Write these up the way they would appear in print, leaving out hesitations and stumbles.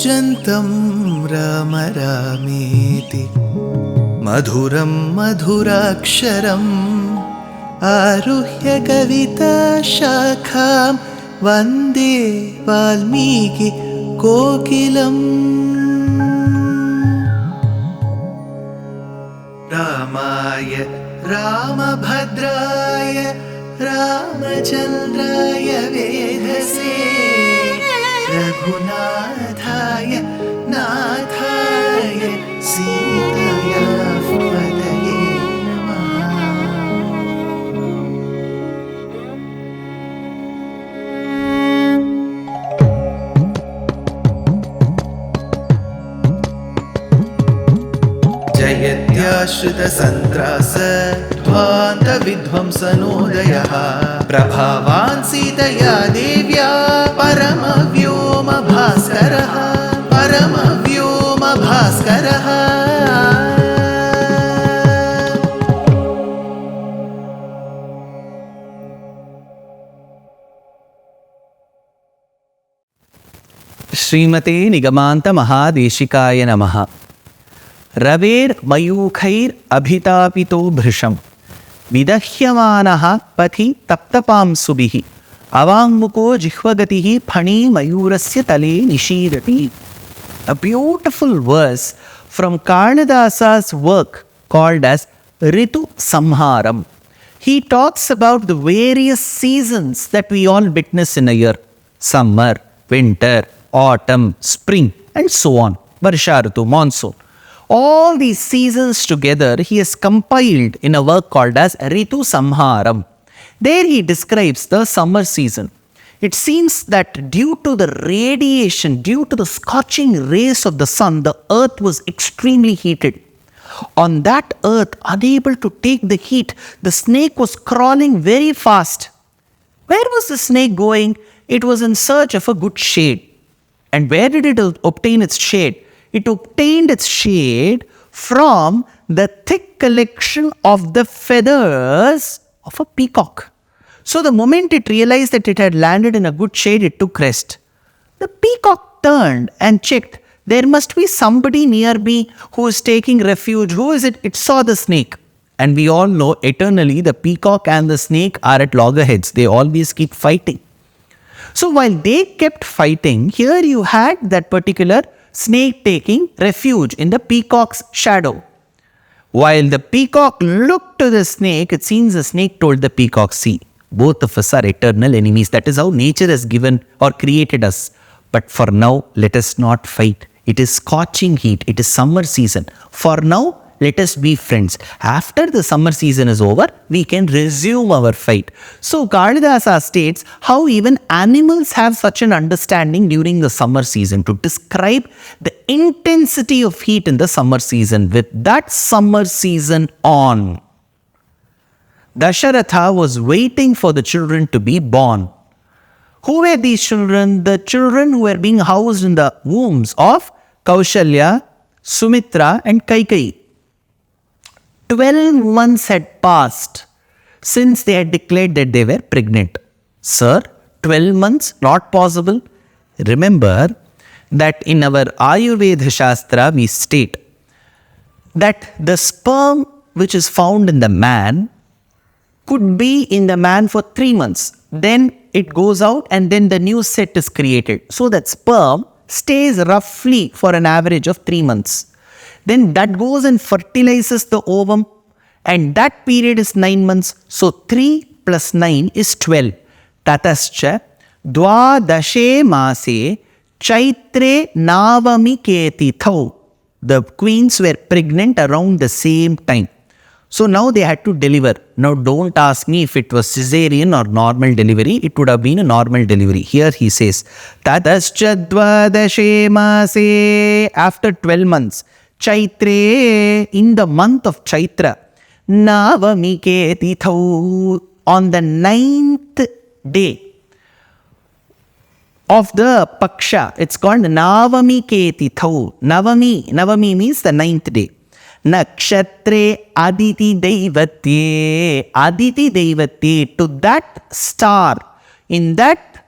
कूजन्तं राम रामेति मधुरं मधुराक्षरम् आरुह्य कविताशाखां वन्दे वाल्मीकि कोकिलम्। रामाय रामभद्राय रामचन्द्राय वेधसे रघुनाथाय नाथाय सीताया पतये नमः। जयत्याश्रितसन्त्रास ध्वान्तविध्वंसनोदयः प्रभावान् सीतया देव्या परमव्योमभास्करः परमव्योमभास्करः। श्रीमते निगमान्त महादेशिकाय नमः। रवेर् मयूखैर् अभितापितो भृशं विदह्यमानः पथि तप्तपांसुभिः अवाङ्मुखो जिह्वगतिः फणी मयूरस्य तले निशीरति। A beautiful verse from Karnadasa's work called as Ritu Samharam. He talks about the various seasons that we all witness in a year: summer, winter, autumn, spring, and so on. Varsha Ritu, monsoon. All these seasons together he has compiled in a work called as Ritu Samharam. There he describes the summer season. It seems that due to the radiation, due to the scorching rays of the sun, the earth was extremely heated. On that earth, unable to take the heat, the snake was crawling very fast. Where was the snake going? It was in search of a good shade. And where did it obtain its shade? It obtained its shade from the thick collection of the feathers of a peacock. So the moment it realized that it had landed in a good shade, it took rest. The peacock turned and checked. There must be somebody near me who is taking refuge. Who is it? It saw the snake. And we all know eternally the peacock and the snake are at loggerheads. They always keep fighting. So while they kept fighting, here you had that particular snake taking refuge in the peacock's shadow. While the peacock looked to the snake, it seems the snake told the peacock, see, both of us are eternal enemies. That is how nature has given or created us. But for now, let us not fight. It is scorching heat. It is summer season. For now, let us be friends. After the summer season is over, we can resume our fight. So Kalidasa states how even animals have such an understanding during the summer season to describe the intensity of heat in the summer season. With that summer season on, Dasharatha was waiting for the children to be born. Who were these children? The children who were being housed in the wombs of Kaushalya, Sumitra and Kaikeyi. 12 months had passed since they had declared that they were pregnant. Sir, 12 months? Not possible. Remember that in our Ayurveda Shastra we state that the sperm which is found in the man could be in the man for 3 months. Then it goes out and then the new set is created. So that sperm stays roughly for an average of 3 months. Then that goes and fertilizes the ovum and that period is 9 months. So 3 plus 9 is 12. Tatascha dvadashe mase chaitre navami ketithau. The queens were pregnant around the same time. So now they had to deliver. Now don't ask me if it was cesarean or normal delivery. It would have been a normal delivery. Here he says, Tatascha dvadashe mase, after 12 months, Chaitre, in the month of Chaitra, Navami ketithau, on the 9th day of the Paksha, it's called Navami ketithau. Navami means the 9th day. Nakshatre Aditi Devatye, to that star, in that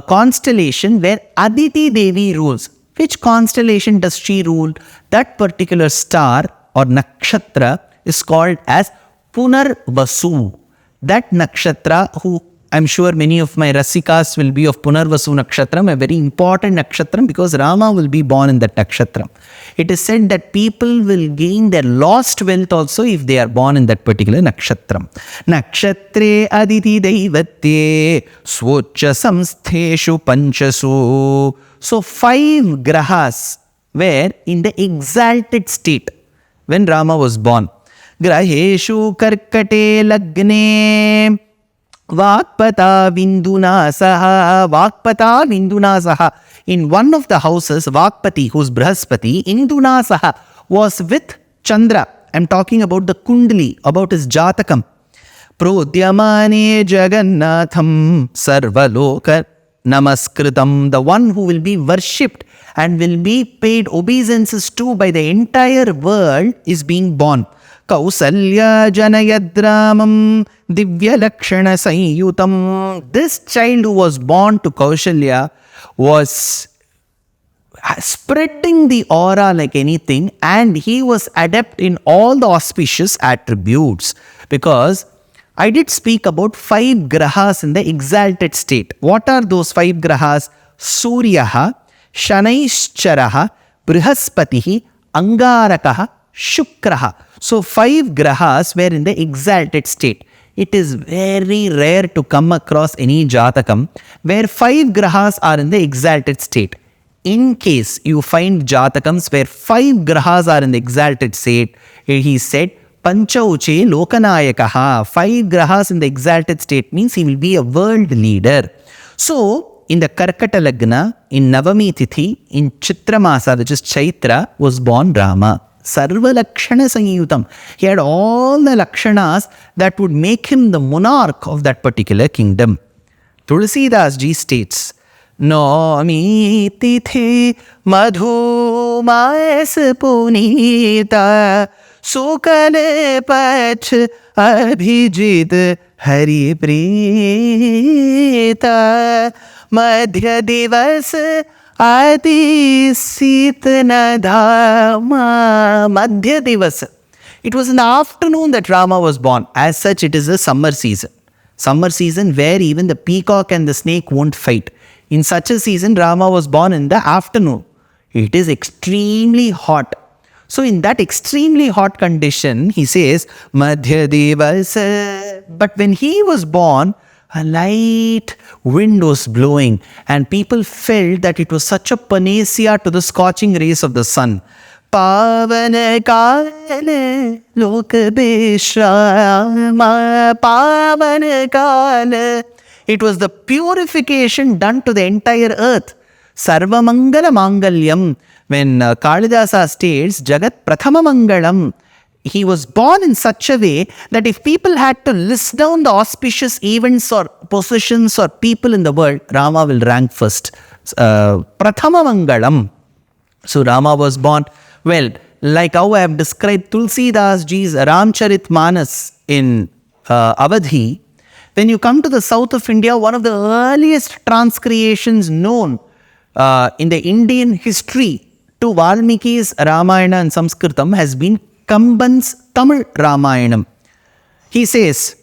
constellation where Aditi Devi rules. Which constellation does she rule? That particular star or nakshatra is called as Punarvasu. That nakshatra, who I'm sure many of my Rasikas will be of Punarvasu nakshatram, a very important nakshatram, because Rama will be born in that nakshatram. It is said that people will gain their lost wealth also if they are born in that particular nakshatram. Nakshatre aditi daivatye svocha samstheshu panchasu. So 5 grahas were in the exalted state when Rama was born. Graheshu karkate lagne Vakpata Vindunasaha, Vakpata Vindunasaha. In one of the houses, Vakpati, who's Brahaspati, Indunasaha, was with Chandra. I'm talking about the Kundali, about his Jatakam. Prodhyamane Jagannatham Sarvaloka Namaskritam, the one who will be worshipped and will be paid obeisances to by the entire world, is being born. Kausalya Janayadramam Divya Lakshana Sayutam. This child who was born to Kausalya was spreading the aura like anything, and he was adept in all the auspicious attributes. Because I did speak about 5 grahas in the exalted state. What are those 5 grahas? Suryaha, Shanaishcharaha, Brihaspatihi, Angarakaha, Shukraha. So 5 grahas were in the exalted state. It is very rare to come across any Jatakam where 5 grahas are in the exalted state. In case you find Jatakams where 5 grahas are in the exalted state, he said, Panchauche Lokanayakaha. 5 grahas in the exalted state means he will be a world leader. So, in the Karkata Lagna, in Navami Tithi, in Chitramasa, which is Chaitra, was born Rama. Sarva Lakshana Sanyutam. He had all the Lakshanas that would make him the monarch of that particular kingdom. Tulsidas ji states, Nomi Tithi Madhu Maes Punita Sukale Pach Abhijit Hari Prita Madhya Divas Adi Sitna Dharma Madhya Divas. It was in the afternoon that Rama was born. As such, it is a summer season. Summer season where even the peacock and the snake won't fight. In such a season, Rama was born in the afternoon. It is extremely hot. So in that extremely hot condition, he says, Madhya Divas. But when he was born, a light wind was blowing, and people felt that it was such a panacea to the scorching rays of the sun. Pavana Kala Lokabeshrama Pavana Kala. It was the purification done to the entire earth. Sarva Mangala Mangalyam. When Kalidasa states Jagat Prathama Mangalam, he was born in such a way that if people had to list down the auspicious events or positions or people in the world, Rama will rank first. Prathama Mangalam. So Rama was born. Well, like how I have described Tulsidas ji's Ramcharit Manas in Awadhi, when you come to the south of India, one of the earliest transcreations known in the Indian history to Valmiki's Ramayana and Sanskritam has been Kamban's Tamil Ramayanam. He says,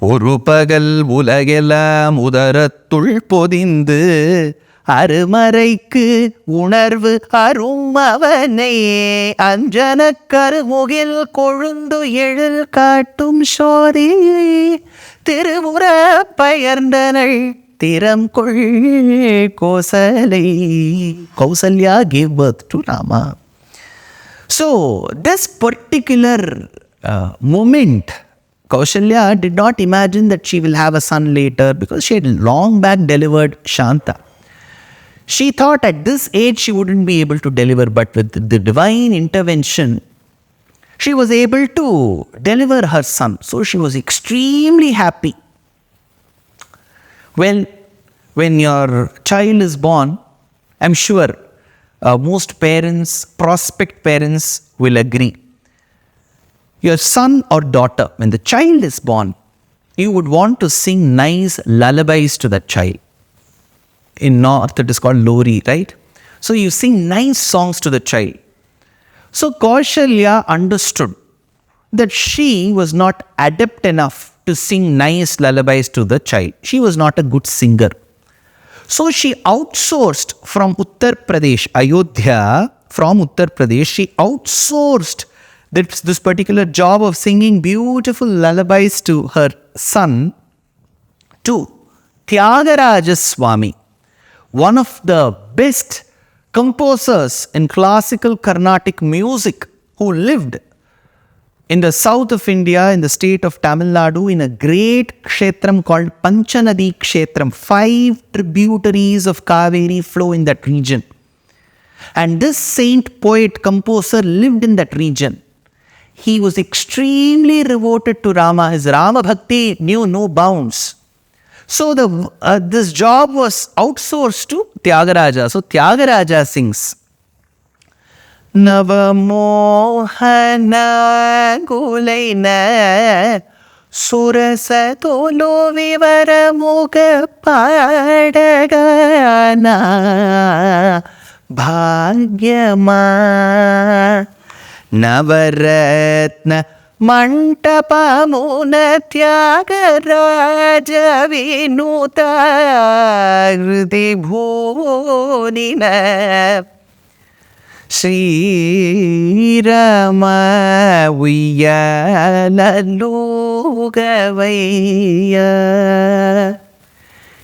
Oru pagal ulagella udarathul podindu Arumaraikku unarvu arumavane Anjana karmugil kolundu ezhil kaattum sodi Tirumura payarndanal Tiram kol Kosalai. Kausalya gave birth to Rama. So, this particular moment, Kausalya did not imagine that she will have a son later because she had long back delivered Shanta. She thought at this age she wouldn't be able to deliver, but with the divine intervention, she was able to deliver her son. So, she was extremely happy. Well, when your child is born, I'm sure most parents, prospect parents will agree. Your son or daughter, when the child is born, you would want to sing nice lullabies to that child. In North, it is called Lori, right? So you sing nice songs to the child. So Kaushalya understood that she was not adept enough to sing nice lullabies to the child. She was not a good singer. So she outsourced from Uttar Pradesh, Ayodhya, from Uttar Pradesh, she outsourced this particular job of singing beautiful lullabies to her son to Tyagaraja Swami, one of the best composers in classical Carnatic music who lived in the south of India, in the state of Tamil Nadu, in a great kshetram called Panchanadi Kshetram. 5 tributaries of Kaveri flow in that region. And this saint, poet, composer lived in that region. He was extremely devoted to Rama. His Rama Bhakti knew no bounds. So this job was outsourced to Tyagaraja. So Tyagaraja sings, Navamohana Gulaina Surasatolo Vivaramuka Padagana Bhagyama Navaratna Mantapamuna Tyagaraja Vinuta Hridi Bhunina Sri Rama Viyala Lugavaya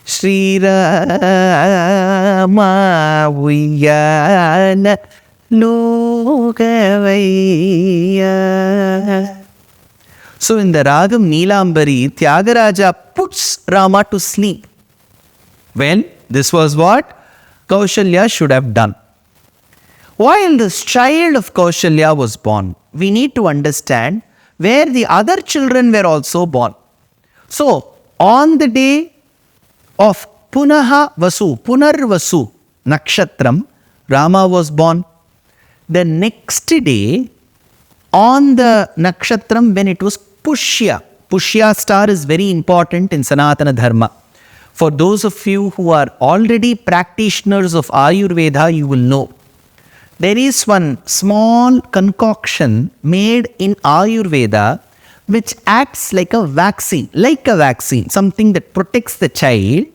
Sri Rama Viyala Lugavaya. So in the Ragam Neelambari, Tyagaraja puts Rama to sleep. Well, this was what Kaushalya should have done. While this child of Kaushalya was born, we need to understand where the other children were also born. So, on the day of Punaha Vasu, Punarvasu Nakshatram, Rama was born. The next day, on the Nakshatram, when it was Pushya, Pushya star is very important in Sanatana Dharma. For those of you who are already practitioners of Ayurveda, you will know. There is one small concoction made in Ayurveda which acts like a vaccine, something that protects the child,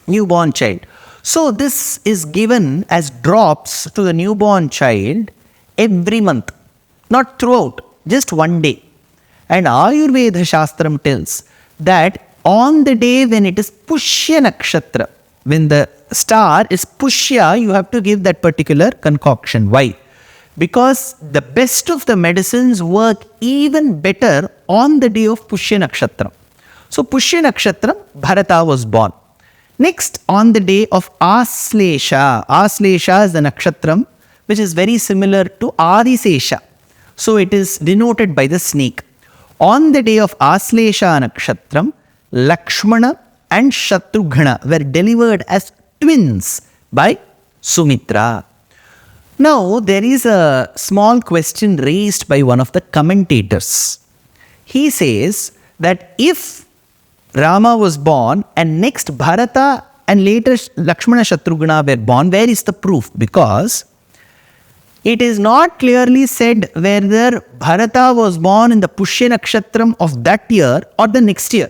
newborn child. So this is given as drops to the newborn child every month, not throughout, just one day. And Ayurveda Shastram tells that on the day when it is Pushya Nakshatra, when the star is Pushya, you have to give that particular concoction. Why? Because the best of the medicines work even better on the day of Pushya Nakshatra. So Pushya Nakshatra, Bharata was born. Next, on the day of Aslesha. Aslesha is the nakshatram which is very similar to Adisesha. So it is denoted by the snake. On the day of Aslesha Nakshatram, Lakshmana and Shatrughna were delivered as twins by Sumitra. Now, there is a small question raised by one of the commentators. He says that if Rama was born and next Bharata and later Lakshmana Shatrughna were born, where is the proof? Because it is not clearly said whether Bharata was born in the Pushya Nakshatram of that year or the next year.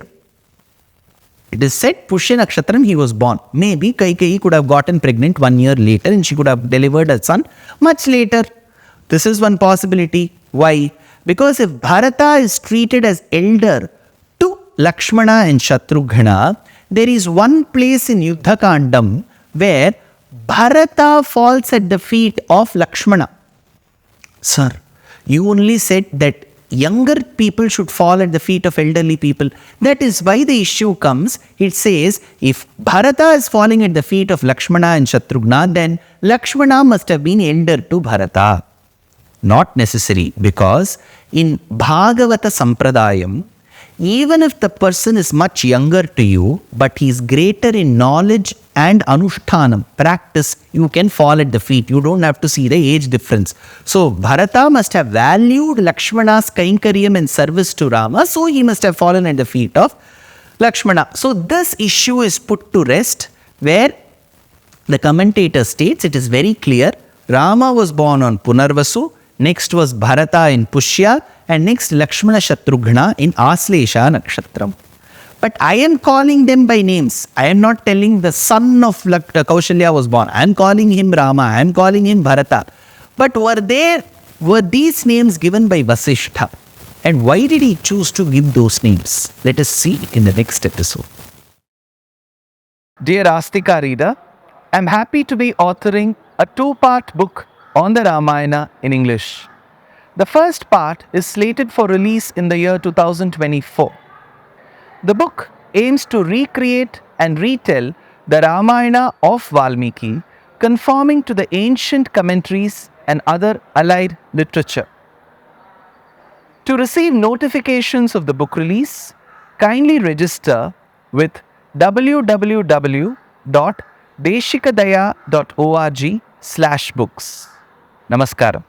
It is said Pushya Nakshatram he was born. Maybe Kaikeyi could have gotten pregnant 1 year later and she could have delivered a son much later. This is one possibility. Why? Because if Bharata is treated as elder to Lakshmana and Shatrughna, there is one place in Yuddha Kandam where Bharata falls at the feet of Lakshmana. Sir, you only said that younger people should fall at the feet of elderly people. That is why the issue comes. It says, if Bharata is falling at the feet of Lakshmana and Shatrughna, then Lakshmana must have been elder to Bharata. Not necessary, because in Bhagavata Sampradayam, even if the person is much younger to you, but he is greater in knowledge and anushtanam, practice, you can fall at the feet. You don't have to see the age difference. So, Bharata must have valued Lakshmana's kainkaryam and service to Rama, so he must have fallen at the feet of Lakshmana. So, this issue is put to rest where the commentator states it is very clear Rama was born on Punarvasu, next was Bharata in Pushya, and next Lakshmana Shatrughna in Aslesha Nakshatram. But I am calling them by names. I am not telling the son of Kaushalya was born. I am calling him Rama. I am calling him Bharata. But were these names given by Vasishtha? And why did he choose to give those names? Let us see in the next episode. Dear Astika reader, I am happy to be authoring a 2-part book on the Ramayana in English. The first part is slated for release in the year 2024. The book aims to recreate and retell the Ramayana of Valmiki, conforming to the ancient commentaries and other allied literature. To receive notifications of the book release, kindly register with www.deshikadaya.org/books. Namaskaram.